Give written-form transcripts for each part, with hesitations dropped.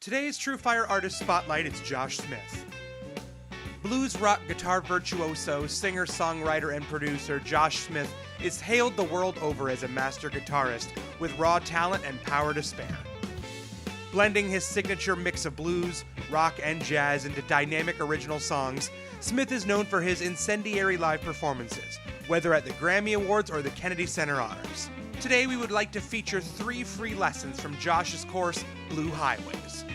Today's TrueFire Artist Spotlight is Josh Smith. Blues rock guitar virtuoso, singer, songwriter, and producer Josh Smith is hailed the world over as a master guitarist with raw talent and power to spare. Blending his signature mix of blues, rock, and jazz into dynamic original songs, Smith is known for his incendiary live performances, whether at the Grammy Awards or the Kennedy Center Honors. Today we would like to feature 3 free lessons from Josh's course, Blue Highways.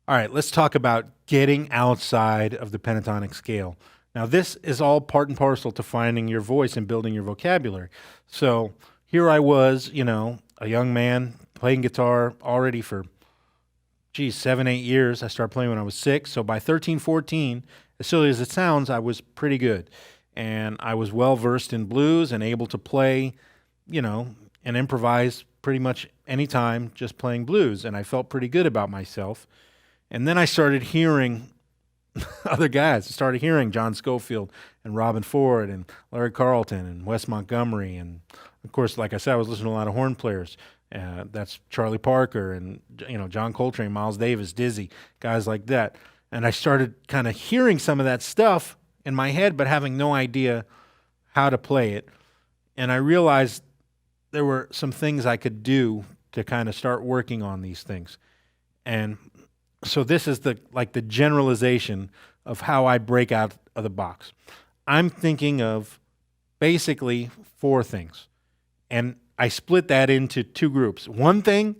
All right, let's talk about getting outside of the pentatonic scale. Now, this is all part and parcel to finding your voice and building your vocabulary. So here I was, a young man playing guitar already for, 7, 8 years. I started playing when I was 6. So by 13, 14, as silly as it sounds, I was pretty good. And I was well-versed in blues and able to play, and improvise pretty much any time just playing blues. And I felt pretty good about myself. And then I started hearing other guys. I started hearing John Scofield and Robin Ford and Larry Carlton and Wes Montgomery. And, of course, like I said, I was listening to a lot of horn players. That's Charlie Parker and, John Coltrane, Miles Davis, Dizzy, guys like that. And I started kind of hearing some of that stuff in my head, but having no idea how to play it. And I realized there were some things I could do to kind of start working on these things. And so this is the generalization of how I break out of the box. I'm thinking of basically 4 things. And I split that into 2 groups. 1 thing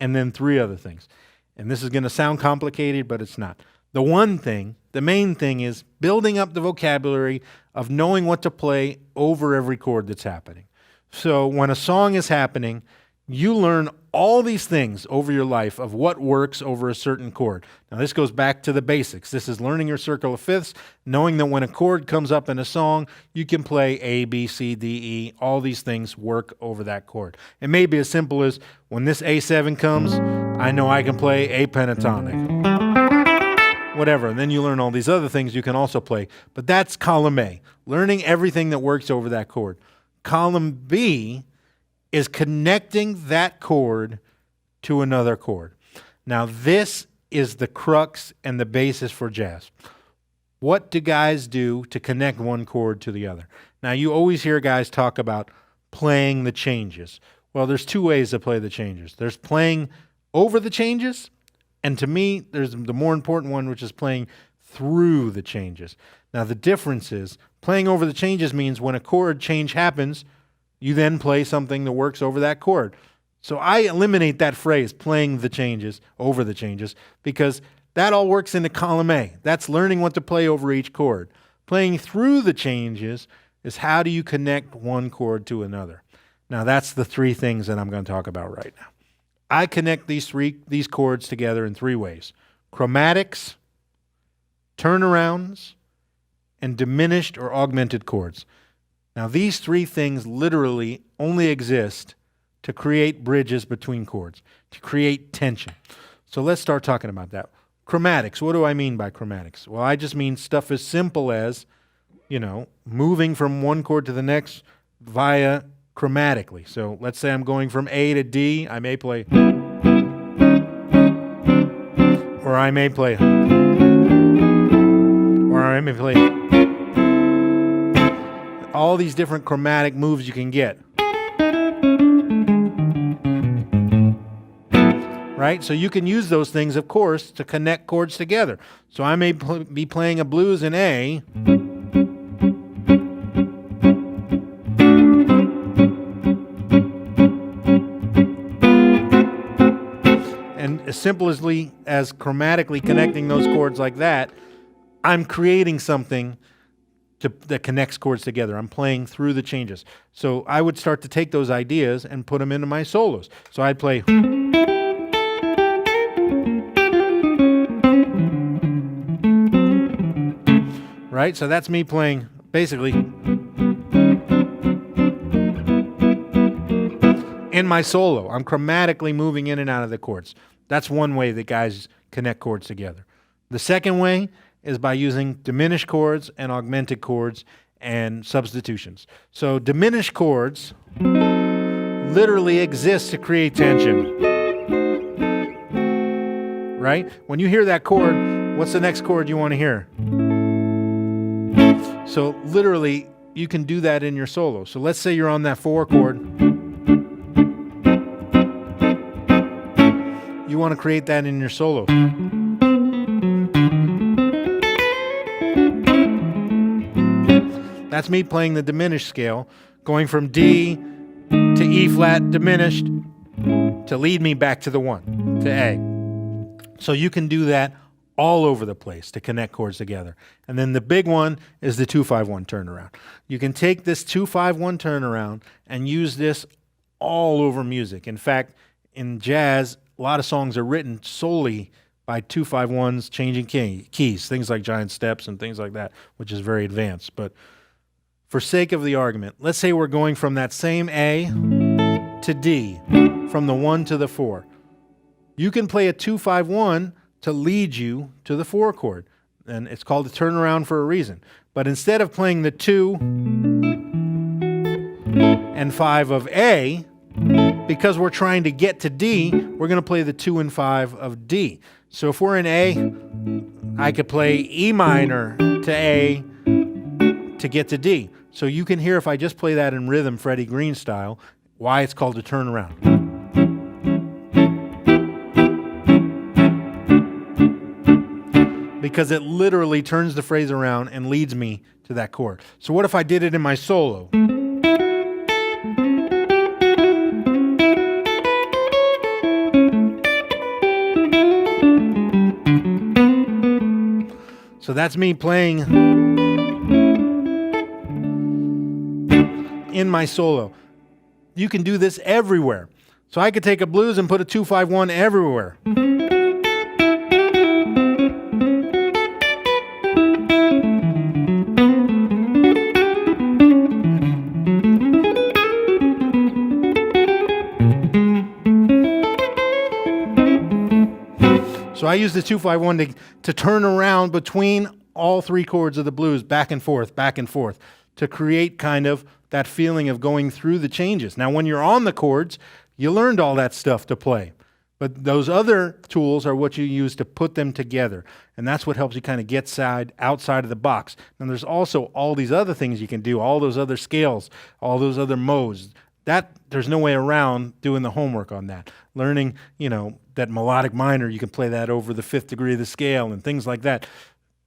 and then 3 other things. And this is going to sound complicated, but it's not. The 1 thing, the main thing, is building up the vocabulary of knowing what to play over every chord that's happening. So when a song is happening, you learn all these things over your life of what works over a certain chord. Now, this goes back to the basics. This is learning your circle of fifths, knowing that when a chord comes up in a song, you can play A, B, C, D, E. All these things work over that chord. It may be as simple as when this A7 comes, I know I can play A pentatonic. Whatever. And then you learn all these other things you can also play. But that's column A, learning everything that works over that chord. Column B is connecting that chord to another chord. Now, this is the crux and the basis for jazz. What do guys do to connect one chord to the other? Now, you always hear guys talk about playing the changes. Well, there's 2 ways to play the changes. There's playing over the changes, and to me, there's the more important one, which is playing through the changes. Now, the difference is playing over the changes means when a chord change happens, you then play something that works over that chord. So I eliminate that phrase, playing the changes, over the changes, because that all works into column A. That's learning what to play over each chord. Playing through the changes is how do you connect one chord to another. Now that's the 3 things that I'm going to talk about right now. I connect these chords together in 3 ways: chromatics, turnarounds, and diminished or augmented chords. Now, these 3 things literally only exist to create bridges between chords, to create tension. So let's start talking about that. Chromatics. What do I mean by chromatics? Well, I just mean stuff as simple as, moving from one chord to the next via chromatically. So let's say I'm going from A to D. I may play, or I may play, or I may play. All these different chromatic moves you can get. Right? So you can use those things, of course, to connect chords together. So I may be playing a blues in A. And as simply as chromatically connecting those chords like that, I'm creating something that connects chords together. I'm playing through the changes. So I would start to take those ideas and put them into my solos. So I'd play, right? So that's me playing basically in my solo. I'm chromatically moving in and out of the chords. That's one way that guys connect chords together. The second way is by using diminished chords and augmented chords and substitutions. So diminished chords literally exists to create tension. Right? When you hear that chord, what's the next chord you want to hear? So literally, you can do that in your solo. So let's say you're on that 4 chord. You want to create that in your solo. That's me playing the diminished scale, going from D to E flat diminished to lead me back to the 1, to A. So you can do that all over the place to connect chords together. And then the big one is the 2-5-1 turnaround. You can take this 2-5-1 turnaround and use this all over music. In fact, in jazz, a lot of songs are written solely by 2-5-1s changing keys, things like giant steps and things like that, which is very advanced. But for sake of the argument, let's say we're going from that same A to D, from the 1 to the 4. You can play a 2-5-1 to lead you to the 4 chord, and it's called a turnaround for a reason. But instead of playing the 2 and 5 of A, because we're trying to get to D, we're going to play the 2 and 5 of D. So if we're in A, I could play E minor to A to get to D. So you can hear, if I just play that in rhythm, Freddie Green style, why it's called a turnaround. Because it literally turns the phrase around and leads me to that chord. So what if I did it in my solo? So that's me playing in my solo. You can do this everywhere. So I could take a blues and put a 2-5-1 everywhere. So I use the 2-5-1 to turn around between all 3 chords of the blues, back and forth, to create kind of that feeling of going through the changes. Now, when you're on the chords, you learned all that stuff to play. But those other tools are what you use to put them together. And that's what helps you kind of get outside of the box. And there's also all these other things you can do, all those other scales, all those other modes. There's no way around doing the homework on that. Learning, that melodic minor, you can play that over the 5th degree of the scale and things like that.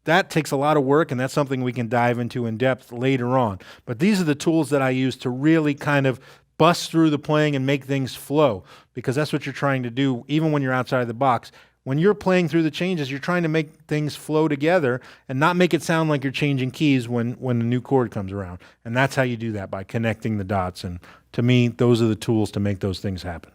That takes a lot of work, and that's something we can dive into in depth later on. But these are the tools that I use to really kind of bust through the playing and make things flow, because that's what you're trying to do even when you're outside of the box. When you're playing through the changes, you're trying to make things flow together and not make it sound like you're changing keys when a new chord comes around. And that's how you do that, by connecting the dots. And to me, those are the tools to make those things happen.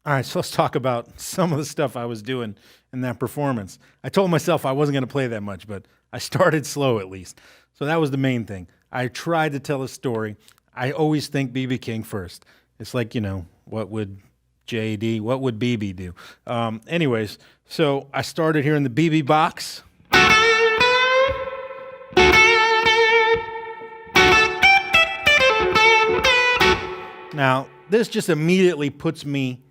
All right, so let's talk about some of the stuff I was doing in that performance. I told myself I wasn't going to play that much, but I started slow at least. So that was the main thing. I tried to tell a story. I always think B.B. King first. It's like, what would J.D., what would B.B. do? Anyways, so I started here in the B.B. box. Now, this just immediately puts me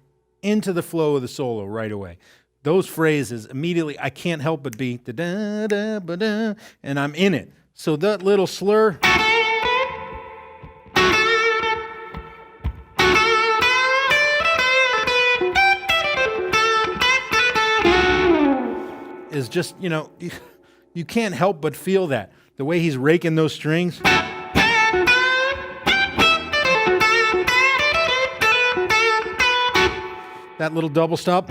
into the flow of the solo right away. Those phrases, immediately, I can't help but be da-da-da-ba-da, and I'm in it. So that little slur is just, you can't help but feel that. The way he's raking those strings. That little double stop.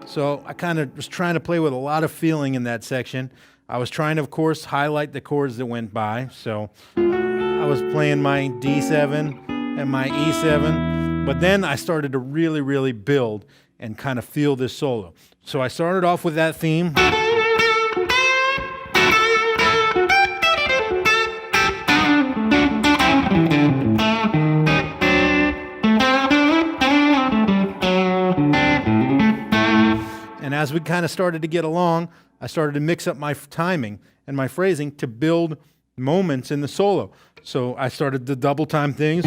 So I kind of was trying to play with a lot of feeling in that section. I was trying to, of course, highlight the chords that went by. So I was playing my D7 and my E7. But then I started to really, really build and kind of feel this solo. So I started off with that theme. as we kind of started to get along, I started to mix up my timing and my phrasing to build moments in the solo. So I started to double time things.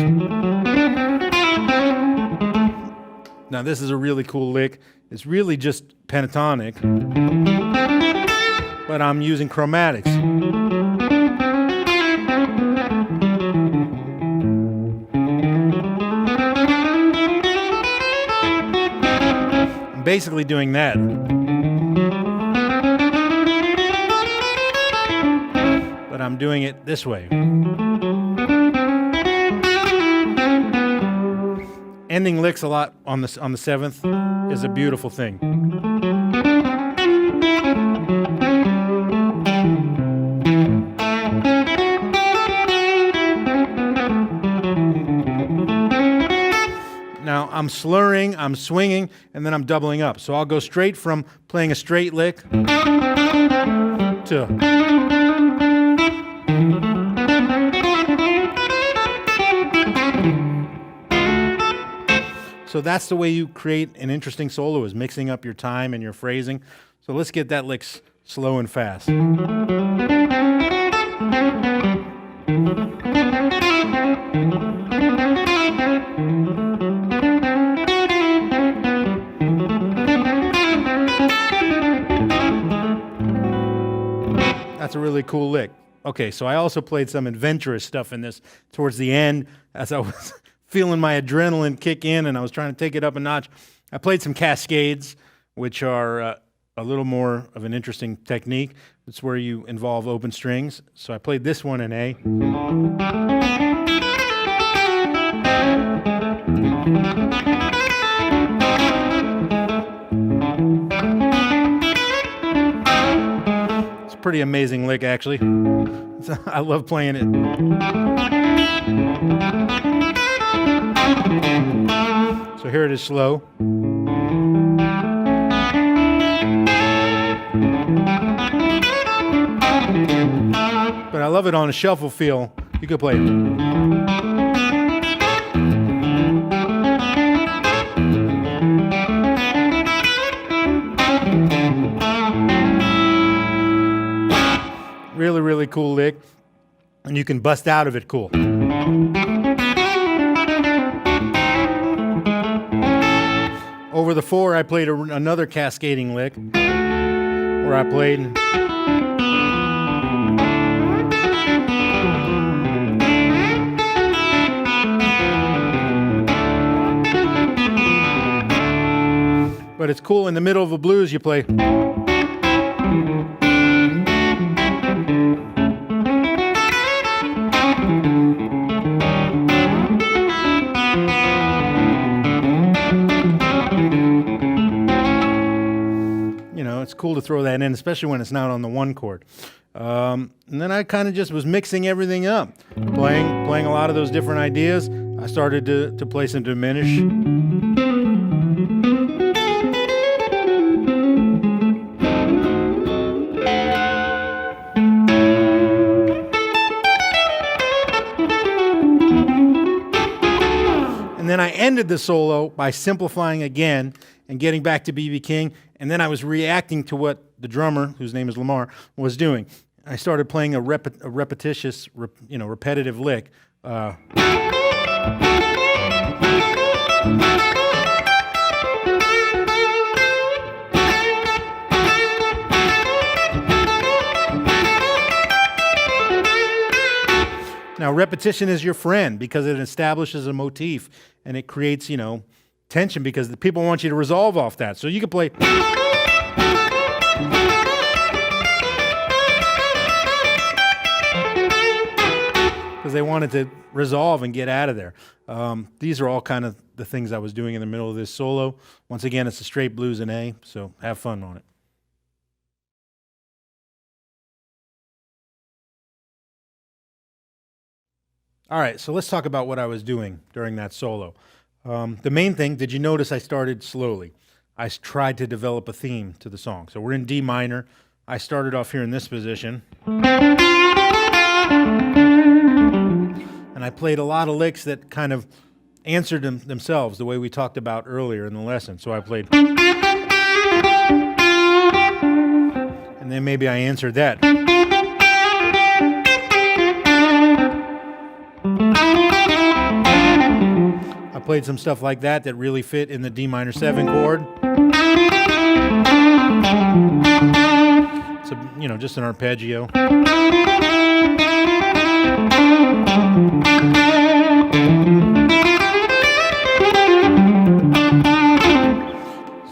Now this is a really cool lick. It's really just pentatonic, but I'm using chromatics. I'm basically doing that. But I'm doing it this way. Ending licks a lot on the 7th is a beautiful thing. Now I'm slurring, I'm swinging, and then I'm doubling up. So I'll go straight from playing a straight lick to So that's the way you create an interesting solo, is mixing up your time and your phrasing. So let's get that lick slow and fast. That's a really cool lick. Okay, so I also played some adventurous stuff in this towards the end as I was feeling my adrenaline kick in and I was trying to take it up a notch. I played some cascades, which are a little more of an interesting technique. It's where you involve open strings. So I played this one in A. It's a pretty amazing lick, actually. I love playing it. So here it is slow. But I love it on a shuffle feel. You could play it. Really, really cool lick. And you can bust out of it cool. Over the 4, I played another cascading lick where I played but it's cool in the middle of a blues you play it's cool to throw that in, especially when it's not on the 1 chord. And then I kind of just was mixing everything up, playing a lot of those different ideas. I started to play some diminish. And then I ended the solo by simplifying again and getting back to B.B. King, and then I was reacting to what the drummer, whose name is Lamar, was doing. I started playing a repetitious, repetitive lick. Now, repetition is your friend because it establishes a motif and it creates, tension because the people want you to resolve off that. So you can play. Because they wanted to resolve and get out of there. These are all kind of the things I was doing in the middle of this solo. Once again, it's a straight blues in A, so have fun on it. All right, so let's talk about what I was doing during that solo. The main thing, did you notice I started slowly? I tried to develop a theme to the song. So we're in D minor. I started off here in this position. And I played a lot of licks that kind of answered themselves the way we talked about earlier in the lesson. So I played. then maybe I answered that. I played some stuff like that that really fit in the D minor 7 chord. It's just an arpeggio.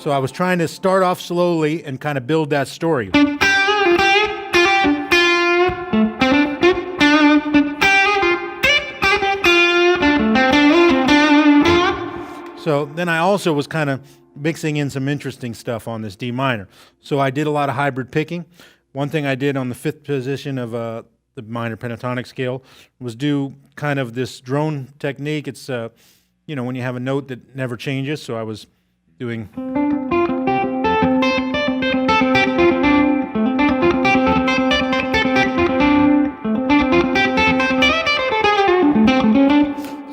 So I was trying to start off slowly and kind of build that story. So then I also was kind of mixing in some interesting stuff on this D minor. So I did a lot of hybrid picking. One thing I did on the 5th position of the minor pentatonic scale was do kind of this drone technique. It's, when you have a note that never changes. So I was doing...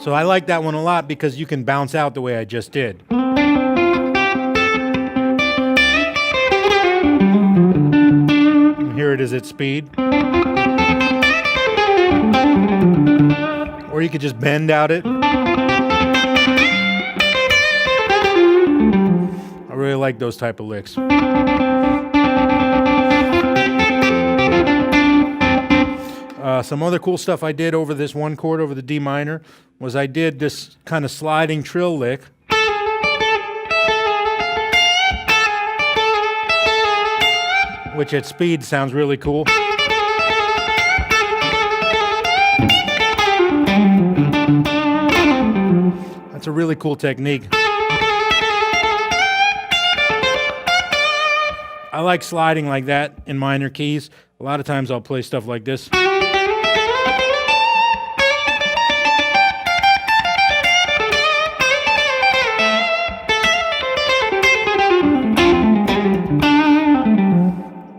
So I like that one a lot because you can bounce out the way I just did. And here it is at speed. Or you could just bend out it. I really like those type of licks. Some other cool stuff I did over this one chord, over the D minor, was I did this kind of sliding trill lick. Which at speed sounds really cool. That's a really cool technique. I like sliding like that in minor keys. A lot of times I'll play stuff like this.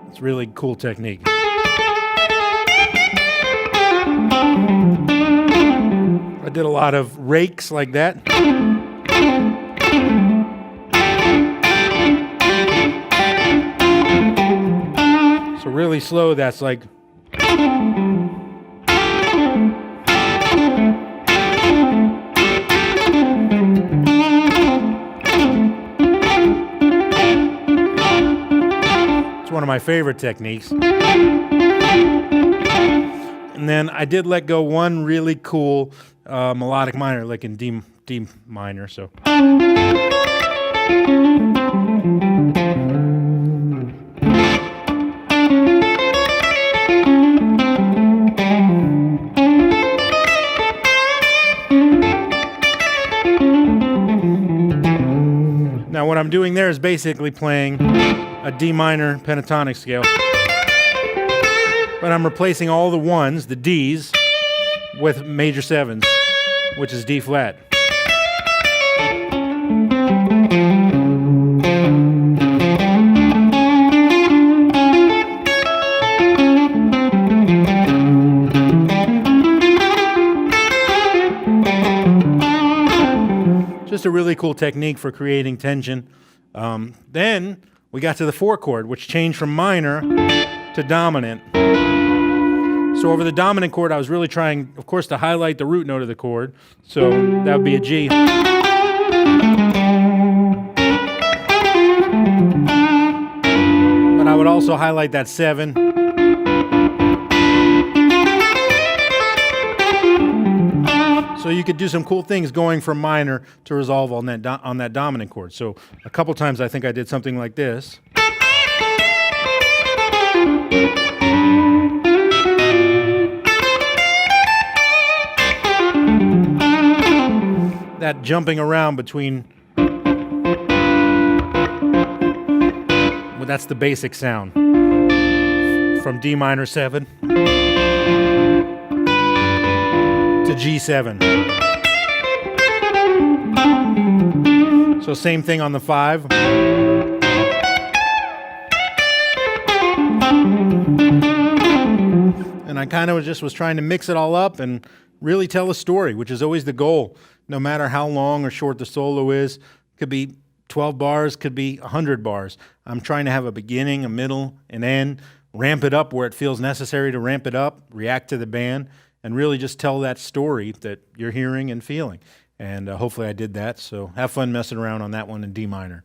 It's really cool technique. I did a lot of rakes like that. So really slow, that's like... It's one of my favorite techniques. And then I did let go one really cool melodic minor, like in D minor, so... Now what I'm doing there is basically playing a D minor pentatonic scale. But I'm replacing all the ones, the Ds, with major 7s, which is D flat. Just a really cool technique for creating tension. Then we got to the 4 chord, which changed from minor to dominant. So over the dominant chord, I was really trying, of course, to highlight the root note of the chord. So that would be a G. But I would also highlight that 7. So you could do some cool things going from minor to resolve on that dominant chord. So a couple times I think I did something like this. That jumping around between, well, that's the basic sound. From D minor 7 to G7. So same thing on the 5. And I kind of just was trying to mix it all up and really tell a story, which is always the goal. No matter how long or short the solo is, could be 12 bars, could be 100 bars. I'm trying to have a beginning, a middle, an end, ramp it up where it feels necessary to ramp it up, react to the band, and really just tell that story that you're hearing and feeling. And hopefully I did that. So have fun messing around on that one in D minor.